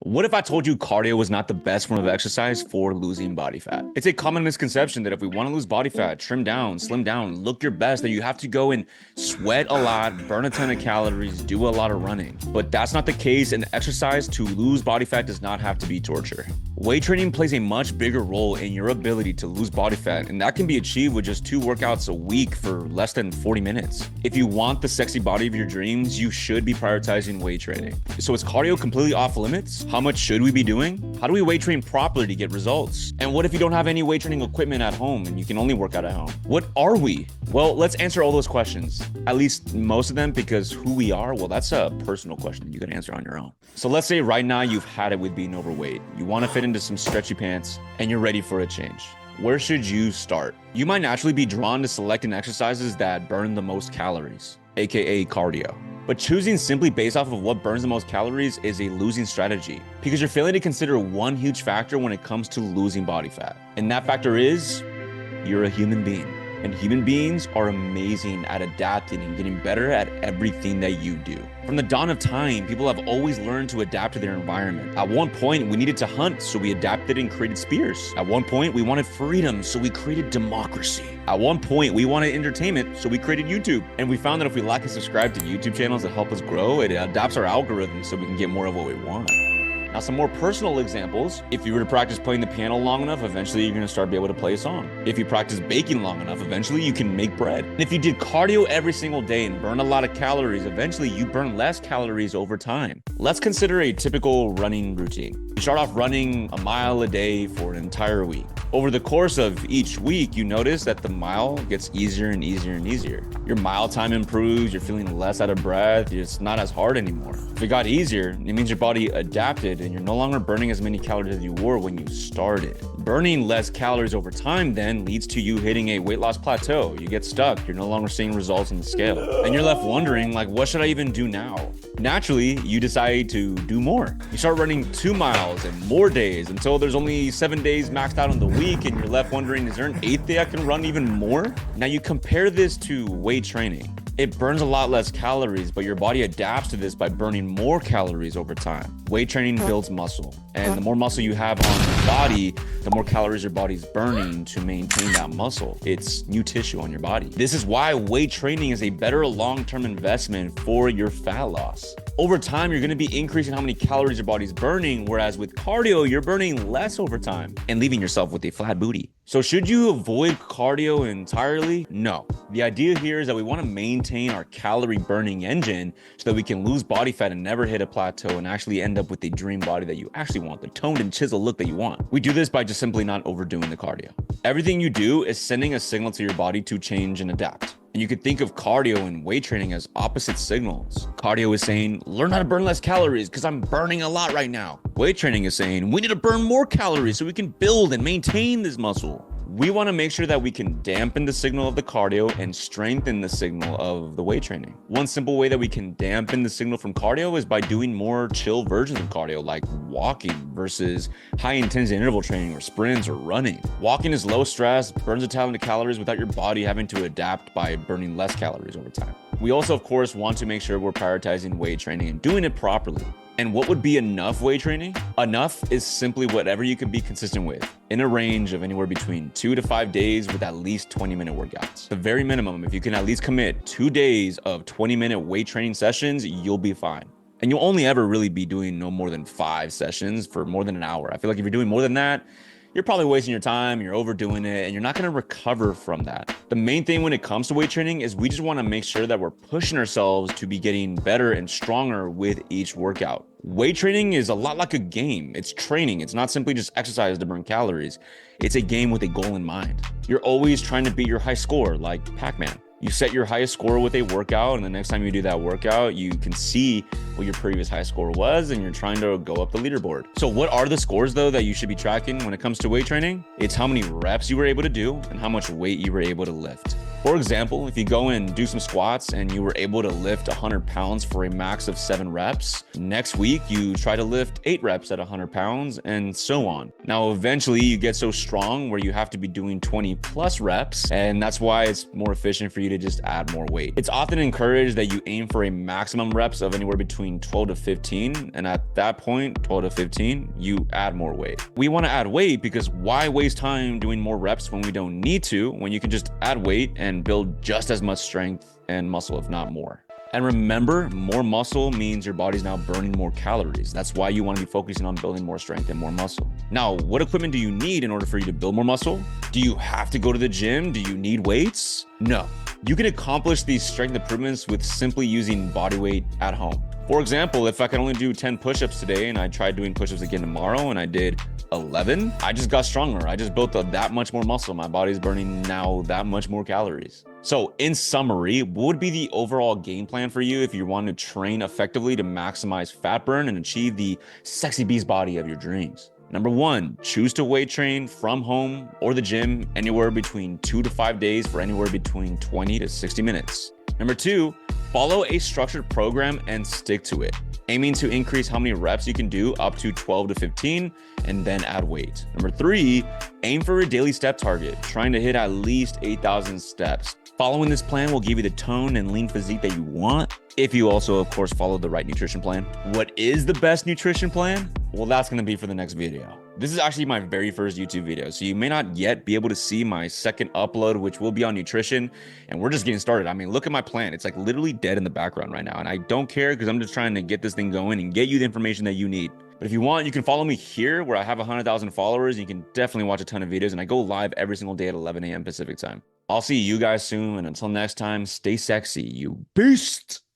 What if I told you cardio was not the best form of exercise for losing body fat? It's a common misconception that if we want to lose body fat, trim down, slim down, look your best, that you have to go and sweat a lot, burn a ton of calories, do a lot of running. But that's not the case, and exercise to lose body fat does not have to be torture. Weight training plays a much bigger role in your ability to lose body fat, and that can be achieved with just 2 workouts a week for less than 40 minutes. If you want the sexy body of your dreams, you should be prioritizing weight training. So is cardio completely off limits? How much should we be doing? How do we weight train properly to get results? And what if you don't have any weight training equipment at home and you can only work out at home? What are we? Well, let's answer all those questions, at least most of them, because who we are, well, that's a personal question that you can answer on your own. So let's say right now you've had it with being overweight. You want to fit into some stretchy pants and you're ready for a change. Where should you start? You might naturally be drawn to selecting exercises that burn the most calories, aka cardio. But choosing simply based off of what burns the most calories is a losing strategy, because you're failing to consider one huge factor when it comes to losing body fat. And that factor is you're a human being. And human beings are amazing at adapting and getting better at everything that you do. From the dawn of time, people have always learned to adapt to their environment. At one point, we needed to hunt, so we adapted and created spears. At one point, we wanted freedom, so we created democracy. At one point, we wanted entertainment, so we created YouTube. And we found that if we like and subscribe to YouTube channels that help us grow, it adapts our algorithm so we can get more of what we want. Now, some more personal examples. If you were to practice playing the piano long enough, eventually you're gonna start be able to play a song. If you practice baking long enough, eventually you can make bread. And if you did cardio every single day and burn a lot of calories, eventually you burn less calories over time. Let's consider a typical running routine. You start off running a mile a day for an entire week. Over the course of each week, you notice that the mile gets easier and easier and easier. Your mile time improves, you're feeling less out of breath, it's not as hard anymore. If it got easier, it means your body adapted and you're no longer burning as many calories as you were when you started. Burning less calories over time then leads to you hitting a weight loss plateau. You get stuck, you're no longer seeing results on the scale. And you're left wondering, like, what should I even do now? Naturally, you decide to do more. You start running 2 miles and more days until there's only 7 days maxed out on the week, and you're left wondering, is there an 8th day I can run even more? Now you compare this to weight training. It burns a lot less calories, but your body adapts to this by burning more calories over time. Weight training builds muscle, and the more muscle you have on your body, the more calories your body's burning to maintain that muscle. It's new tissue on your body. This is why weight training is a better long-term investment for your fat loss. Over time, you're gonna be increasing how many calories your body's burning, whereas with cardio, you're burning less over time and leaving yourself with a flat booty. So should you avoid cardio entirely? No. The idea here is that we wanna maintain our calorie burning engine so that we can lose body fat and never hit a plateau and actually end up with the dream body that you actually want, the toned and chiseled look that you want. We do this by just simply not overdoing the cardio. Everything you do is sending a signal to your body to change and adapt. And you could think of cardio and weight training as opposite signals. Cardio is saying, learn how to burn less calories because I'm burning a lot right now. Weight training is saying, we need to burn more calories so we can build and maintain this muscle. We want to make sure that we can dampen the signal of the cardio and strengthen the signal of the weight training. One simple way that we can dampen the signal from cardio is by doing more chill versions of cardio, like walking versus high intensity interval training or sprints or running. Walking is low stress, burns a ton of calories without your body having to adapt by burning less calories over time. We also, of course, want to make sure we're prioritizing weight training and doing it properly. And what would be enough weight training? Enough is simply whatever you can be consistent with in a range of anywhere between 2 to 5 days with at least 20-minute workouts. The very minimum, if you can at least commit 2 days of 20-minute weight training sessions, you'll be fine. And you'll only ever really be doing no more than 5 sessions for more than an hour. I feel like if you're doing more than that, you're probably wasting your time, you're overdoing it, and you're not gonna recover from that. The main thing when it comes to weight training is we just wanna make sure that we're pushing ourselves to be getting better and stronger with each workout. Weight training is a lot like a game. It's training. It's not simply just exercise to burn calories. It's a game with a goal in mind. You're always trying to beat your high score, like Pac-Man. You set your highest score with a workout, and the next time you do that workout, you can see what your previous high score was, and you're trying to go up the leaderboard. So what are the scores, though, that you should be tracking when it comes to weight training? It's how many reps you were able to do and how much weight you were able to lift. For example, if you go and do some squats and you were able to lift 100 pounds for a max of 7 reps, next week you try to lift 8 reps at 100 pounds and so on. Now, eventually you get so strong where you have to be doing 20 plus reps, and that's why it's more efficient for you to just add more weight. It's often encouraged that you aim for a maximum reps of anywhere between 12 to 15, and at that point, 12 to 15, you add more weight. We want to add weight because why waste time doing more reps when we don't need to, when you can just add weight and build just as much strength and muscle, if not more. And remember, more muscle means your body's now burning more calories. That's why you want to be focusing on building more strength and more muscle. Now, what equipment do you need in order for you to build more muscle? Do you have to go to the gym? Do you need weights? No. You can accomplish these strength improvements with simply using body weight at home. For example, if I can only do 10 push-ups today and I tried doing push-ups again tomorrow and I did 11, I just got stronger. I just built that much more muscle. My body's burning now that much more calories. So in summary, what would be the overall game plan for you if you want to train effectively to maximize fat burn and achieve the sexy beast body of your dreams? Number 1, choose to weight train from home or the gym anywhere between 2 to 5 days for anywhere between 20 to 60 minutes. Number 2, follow a structured program and stick to it, aiming to increase how many reps you can do up to 12 to 15 and then add weight. Number 3, aim for a daily step target, trying to hit at least 8,000 steps. Following this plan will give you the tone and lean physique that you want, if you also, of course, follow the right nutrition plan. What is the best nutrition plan? Well, that's going to be for the next video. This is actually my very first YouTube video, so you may not yet be able to see my second upload, which will be on nutrition, and we're just getting started. I mean, look at my plan. It's like literally dead in the background right now, and I don't care because I'm just trying to get this thing going and get you the information that you need. But if you want, you can follow me here where I have 100,000 followers. And you can definitely watch a ton of videos, and I go live every single day at 11 a.m. Pacific time. I'll see you guys soon, and until next time, stay sexy, you beast.